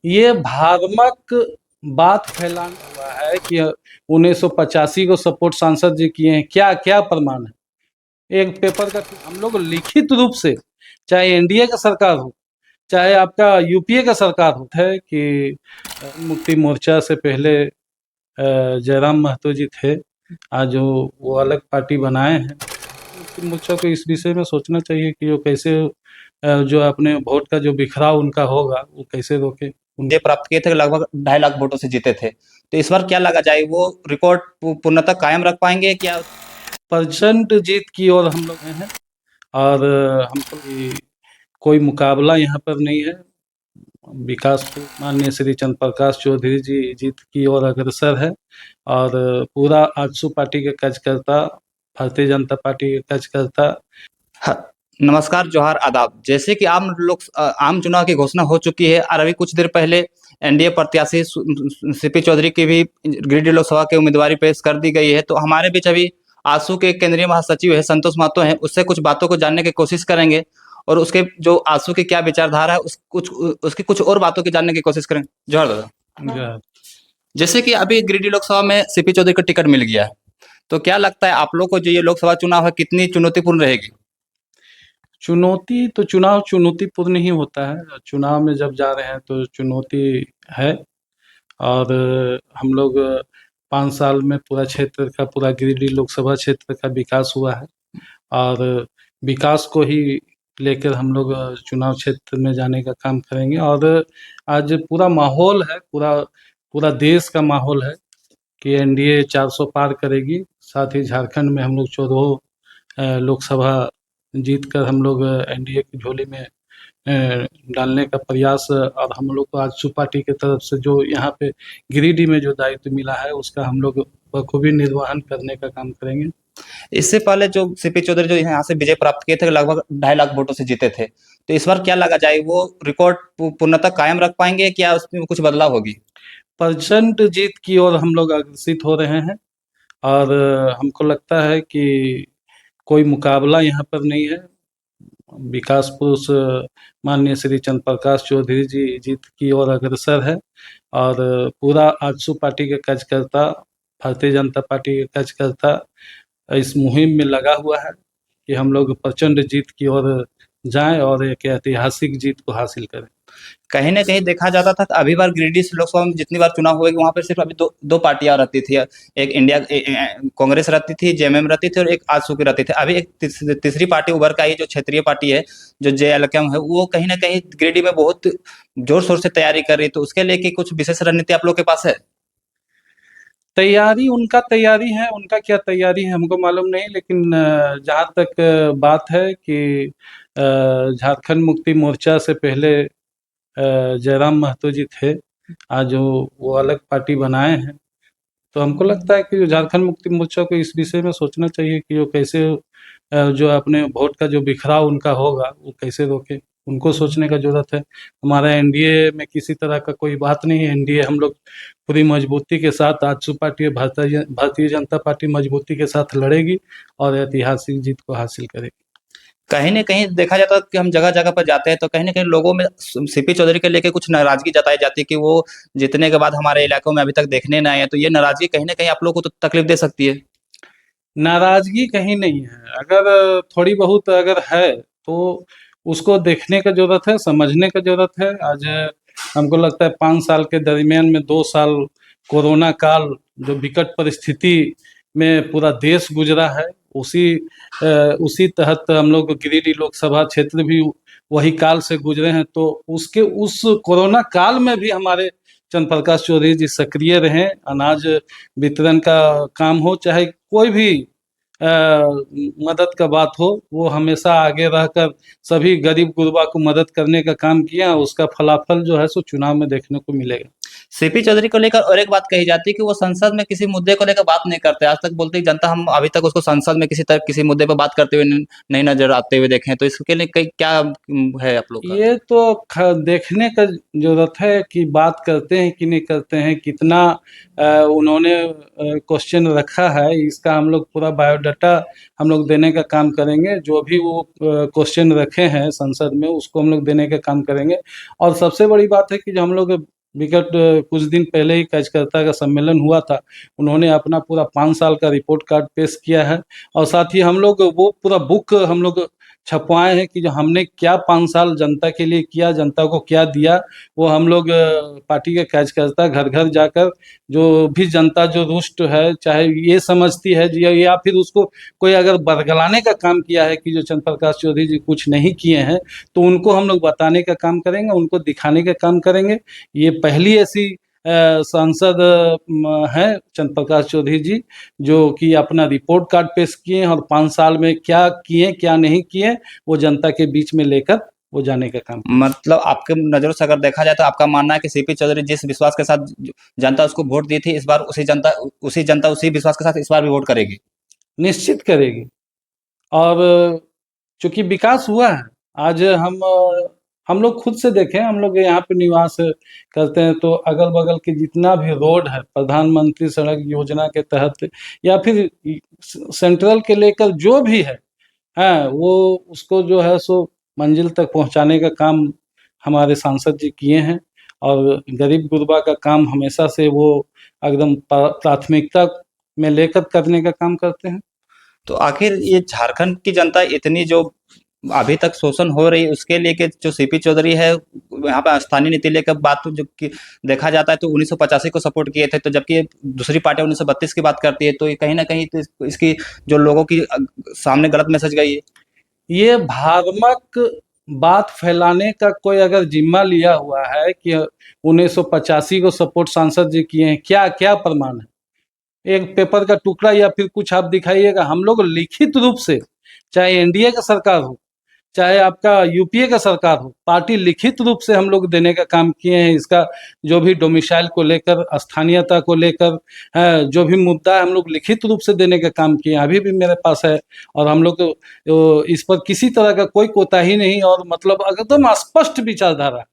ये भ्रामक बात फैलाना हुआ है कि 1985 को सपोर्ट सांसद जी किए हैं। क्या क्या प्रमाण है? एक पेपर का हम लोग लिखित रूप से, चाहे एनडीए का सरकार हो, चाहे आपका यूपीए का सरकार हो, है कि मुक्ति मोर्चा से पहले जयराम महतो जी थे। आज वो अलग पार्टी बनाए हैं। मुक्ति मोर्चा को इस विषय में सोचना चाहिए कि वो कैसे जो अपने वोट का जो बिखराव उनका होगा वो कैसे रोके। ये प्राप्त किए थे, लगभग 2.5 लाख वोटों से जीते थे। तो इस बार क्या लगा जाए, वो रिकॉर्ड पूर्णतः कायम रख पाएंगे क्या? परसेंट जीत की ओर हम लोग हैं और हमको कोई मुकाबला यहाँ पर नहीं है। विकास माननीय श्री चंद्र प्रकाश चौधरी जी जीत की ओर अग्रसर है और पूरा आजसू पार्टी के कार्यकर्ता, भारतीय जनता पार्टी के कार्यकर्ता। नमस्कार, जोहार, आदाब। जैसे कि आम चुनाव की घोषणा हो चुकी है और अभी कुछ देर पहले एनडीए प्रत्याशी सीपी चौधरी की भी गिरिडीह लोकसभा की उम्मीदवारी पेश कर दी गई है। तो हमारे बीच अभी आजसू के केंद्रीय महासचिव है संतोष महतो हैं, उससे कुछ बातों को जानने की कोशिश करेंगे और उसके जो आजसू की क्या विचारधारा है उसकी कुछ और बातों की जानने की कोशिश करेंगे। जोहार दादा। जैसे कि अभी गिरिडीह लोकसभा में सीपी चौधरी को टिकट मिल गया है, तो क्या लगता है आप लोग को जो ये लोकसभा चुनाव है कितनी चुनौतीपूर्ण रहेगी? चुनौती तो चुनाव चुनौतीपूर्ण ही होता है। चुनाव में जब जा रहे हैं तो चुनौती है और हम लोग 5 साल में पूरा क्षेत्र का, पूरा गिरिडीह लोकसभा क्षेत्र का विकास हुआ है और विकास को ही लेकर हम लोग चुनाव क्षेत्र में जाने का काम करेंगे। और आज पूरा माहौल है, पूरा पूरा देश का माहौल है कि एनडीए 400 पार करेगी। साथ ही झारखंड में हम लोग 14 लोकसभा जीतकर हम लोग एनडीए की झोली में डालने का प्रयास, और हम लोग को आजसू पार्टी की तरफ से जो यहाँ पे गिरिडीह में जो दायित्व मिला है उसका हम लोग बखूबी निर्वहन करने का काम करेंगे। इससे पहले जो सीपी चौधरी जो यहाँ से विजय प्राप्त किए थे, लगभग 2.5 लाख वोटों से जीते थे। तो इस बार क्या लगा जाए, वो रिकॉर्ड पूर्णतः कायम रख पाएंगे क्या उसमें कुछ बदलाव होगी? परसेंट जीत की ओर हम लोग अग्रसित हो रहे हैं और हमको लगता है कि कोई मुकाबला यहाँ पर नहीं है। विकास पुरुष माननीय श्री चंद्र प्रकाश चौधरी जी जीत की ओर अग्रसर है और पूरा आजसू पार्टी के कार्यकर्ता, भारतीय जनता पार्टी के कार्यकर्ता इस मुहिम में लगा हुआ है कि हम लोग प्रचंड जीत की ओर जाएं और एक ऐतिहासिक जीत को हासिल करें। कहीं ना कहीं देखा जाता था कि अभी बार गिरिडीह लोकसभा में जितनी बार चुनाव हुए वहां पर सिर्फ अभी दो पार्टियां रहती थी। एक कांग्रेस रहती थी, जेएमएम रहती थी और एक आजसू की रहती थी। अभी एक तीसरी पार्टी उभर का आई जो क्षेत्रीय पार्टी है, जो जेएलकेम है, वो कहीं ना कहीं गिरिडीह में बहुत जोर शोर से तैयारी कर रही है। तो उसके लेके कुछ विशेष रणनीति आप लोग के पास है? तैयारी उनका क्या तैयारी है हमको मालूम नहीं, लेकिन जहाँ तक बात है कि झारखंड मुक्ति मोर्चा से पहले जयराम महतो जी थे। आज वो अलग पार्टी बनाए हैं। तो हमको लगता है कि जो झारखंड मुक्ति मोर्चा को इस विषय में सोचना चाहिए कि वो कैसे जो अपने वोट का जो बिखराव उनका होगा वो कैसे रोके। उनको सोचने का जरूरत है। हमारा एनडीए में किसी तरह का कोई बात नहीं है। एनडीए हम लोग पूरी मजबूती के साथ, आजसू पार्टी और भारतीय जनता पार्टी मजबूती के साथ लड़ेगी और ऐतिहासिक जीत को हासिल करेगी। कहीं न कहीं देखा जाता है कि हम जगह-जगह पर जाते हैं तो कहीं न कहीं लोगों में सीपी चौधरी को लेके कुछ नाराज़गी जताई जाती है कि वो जीतने के बाद हमारे इलाकों में अभी तक देखने ना आए हैं। तो ये नाराज़गी कहीं न कहीं आप लोगों को तो तकलीफ दे सकती है। नाराजगी कहीं नहीं है। अगर थोड़ी बहुत अगर है तो उसको देखने का जरूरत है, समझने का जरूरत है। आज हमको लगता है 5 साल के दरमियान में 2 साल कोरोना काल, जो विकट परिस्थिति में पूरा देश गुजरा है, उसी तहत हम लोग गिरिडीह लोकसभा क्षेत्र भी वही काल से गुजरे हैं। तो उसके उस कोरोना काल में भी हमारे चंद्र प्रकाश चौधरी जी सक्रिय रहे। अनाज वितरण का काम हो, चाहे कोई भी मदद का बात हो, वो हमेशा आगे रहकर सभी गरीब गुरबा को मदद करने का काम किया। उसका फलाफल जो है सो चुनाव में देखने को मिलेगा। सीपी चौधरी को लेकर और एक बात कही जाती है कि वो संसद में किसी मुद्दे को लेकर बात नहीं करते, आज तक बोलते हैं जनता हम अभी तक उसको संसद में किसी तरह किसी मुद्दे पर बात करते हुए नहीं नजर आते हुए देखे हैं। तो इसके लिए कई क्या है आप लोग का? ये तो देखने का जरूरत है कि बात करते हैं कि नहीं करते हैं, कितना उन्होंने क्वेश्चन रखा है, इसका हम लोग पूरा बायोडाटा हम लोग देने का काम करेंगे। जो भी वो क्वेश्चन रखे हैं संसद में उसको हम लोग देने का काम करेंगे। और सबसे बड़ी बात है कि जो हम लोग विगत कुछ दिन पहले ही कार्यकर्ता का सम्मेलन हुआ था, उन्होंने अपना पूरा 5 साल का रिपोर्ट कार्ड पेश किया है। और साथ ही हम लोग वो पूरा बुक हम लोग छपवाए हैं कि जो हमने क्या 5 साल जनता के लिए किया, जनता को क्या दिया, वो हम लोग पार्टी के कार्यकर्ता घर घर जाकर, जो भी जनता जो रुष्ट है, चाहे ये समझती है या फिर उसको कोई अगर बरगलाने का काम किया है कि जो चंद्र प्रकाश चौधरी जी कुछ नहीं किए हैं, तो उनको हम लोग बताने का काम करेंगे, उनको दिखाने का काम करेंगे। ये पहली ऐसी सांसद हैं चंद्र प्रकाश चौधरी जी, जो कि अपना रिपोर्ट कार्ड पेश किए हैं और 5 साल में क्या किए क्या नहीं किए वो जनता के बीच में लेकर वो जाने का काम। मतलब आपके नज़रों से अगर देखा जाए तो आपका मानना है कि सीपी चौधरी जिस विश्वास के साथ जनता उसको वोट दी थी, इस बार उसी जनता उसी विश्वास के साथ इस बार भी वोट करेगी। निश्चित करेगी। और चूंकि विकास हुआ है, आज हम लोग खुद से देखें, हम लोग यहाँ पे निवास करते हैं तो अगल बगल के जितना भी रोड है प्रधानमंत्री सड़क योजना के तहत या फिर सेंट्रल के लेकर जो भी है, हाँ, वो उसको जो है सो मंजिल तक पहुंचाने का काम हमारे सांसद जी किए हैं। और गरीब गुरबा का काम हमेशा से वो एकदम प्राथमिकता में लेकर करने का काम करते हैं। तो आखिर ये झारखंड की जनता इतनी जो अभी तक शोषण हो रही है उसके लिए कि जो सीपी चौधरी है यहाँ पे स्थानीय नीति लेकर बात जो कि देखा जाता है तो 1985 को सपोर्ट किए थे, तो जबकि दूसरी पार्टी 1932 की बात करती है, तो ये कहीं ना कहीं तो इसकी जो लोगों की सामने गलत मैसेज गई है। ये भ्रामक बात फैलाने का कोई अगर जिम्मा लिया हुआ है कि 1985 को सपोर्ट सांसद जी किए हैं, क्या क्या प्रमाण है? एक पेपर का टुकड़ा या फिर कुछ आप दिखाइएगा। हम लोग लिखित रूप से, चाहे एनडीए का सरकार हो चाहे आपका यूपीए का सरकार हो, पार्टी लिखित रूप से हम लोग देने का काम किए हैं। इसका जो भी डोमिसाइल को लेकर, स्थानीयता को लेकर जो भी मुद्दा है हम लोग लिखित रूप से देने का काम किए हैं, अभी भी मेरे पास है। और हम लोग इस पर किसी तरह का कोई कोताही नहीं, और मतलब एकदम स्पष्ट विचारधारा।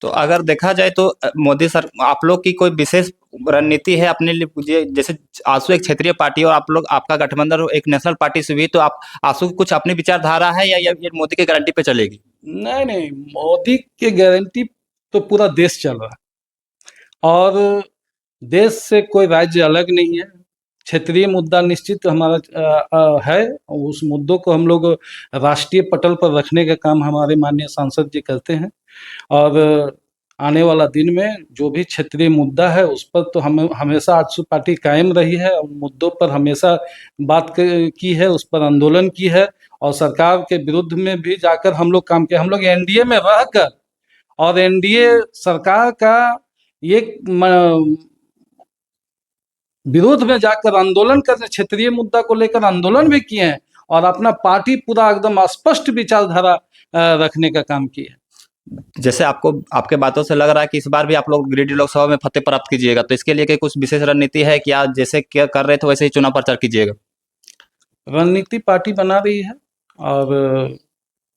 तो अगर देखा जाए तो मोदी सर आप लोग की कोई विशेष रणनीति है अपने लिए, जैसे आंसू एक क्षेत्रीय पार्टी और आप लोग आपका गठबंधन एक नेशनल पार्टी से हुई, तो आप आंसू की कुछ अपनी विचारधारा है या ये मोदी के गारंटी पे चलेगी? नहीं नहीं, मोदी की गारंटी तो पूरा देश चल रहा है, और देश से कोई राज्य अलग नहीं है। क्षेत्रीय मुद्दा निश्चित हमारा है, उस मुद्दों को हम लोग राष्ट्रीय पटल पर रखने का काम हमारे माननीय सांसद जी करते हैं। और आने वाला दिन में जो भी क्षेत्रीय मुद्दा है उस पर तो हम हमेशा आजसू पार्टी कायम रही है, उन मुद्दों पर हमेशा बात की है, उस पर आंदोलन की है, और सरकार के विरुद्ध में भी जाकर हम लोग काम किए। हम लोग एनडीए में रहकर और एनडीए सरकार का ये विरोध में जाकर आंदोलन करने, क्षेत्रीय मुद्दा को लेकर आंदोलन भी किए हैं, और अपना पार्टी पूरा एकदम स्पष्ट विचारधारा रखने का काम किए हैं। जैसे आपको आपके बातों से लग रहा है कि इस बार भी आप लोग गिरिडीह लोकसभा में फतेह प्राप्त कीजिएगा, तो इसके लिए कुछ विशेष रणनीति है कि आप जैसे क्या कर रहे थे वैसे ही चुनाव प्रचार कीजिएगा? रणनीति पार्टी बना रही है, और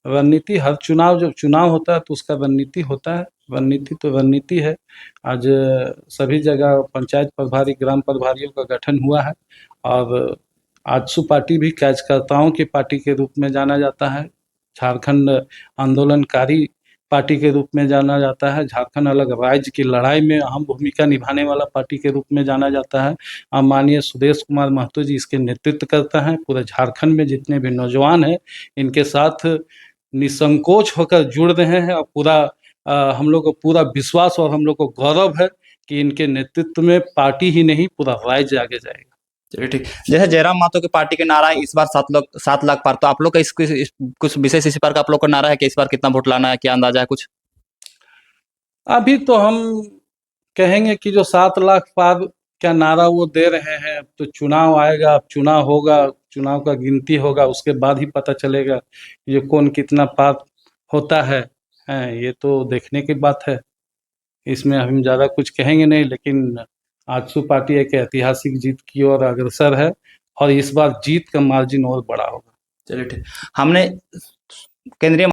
रणनीति हर चुनाव, जब चुनाव होता है तो उसका रणनीति होता है। रणनीति तो रणनीति है। आज सभी जगह पंचायत प्रभारी, ग्राम प्रभारियों का गठन हुआ है, और आजसू पार्टी भी कार्यकर्ताओं की पार्टी के रूप में जाना जाता है, झारखंड आंदोलनकारी पार्टी के रूप में जाना जाता है, झारखंड अलग राज्य की लड़ाई में अहम भूमिका निभाने वाला पार्टी के रूप में जाना जाता है। माननीय सुदेश कुमार महतो जी इसके नेतृत्व करता है। पूरे झारखंड में जितने भी नौजवान हैं इनके साथ निसंकोच होकर जुड़ रहे हैं, और पूरा हम लोग को पूरा विश्वास और हम लोग को गौरव है कि इनके नेतृत्व में पार्टी ही नहीं पूरा राज्य आगे जाएगा। चलिए ठीक। जैसे जयराम महतो की पार्टी के नारा है इस बार 7 लाख पार, तो आप लोग का कुछ विशेष इसी पर का आप लोग का नारा है कि इस बार कितना वोट लाना है, क्या अंदाजा है कुछ? अभी तो हम कहेंगे कि जो 7 लाख पार क्या नारा वो दे रहे हैं, अब तो चुनाव आएगा, अब चुनाव होगा, चुनाव का गिनती होगा, उसके बाद ही पता चलेगा ये कौन कितना पार होता है। ये तो देखने की बात है इसमें हम ज़्यादा कुछ कहेंगे नहीं, लेकिन आजसू पार्टी एक ऐतिहासिक जीत की ओर अग्रसर है और इस बार जीत का मार्जिन और बड़ा होगा। चलिए ठीक। हमने केंद्रीय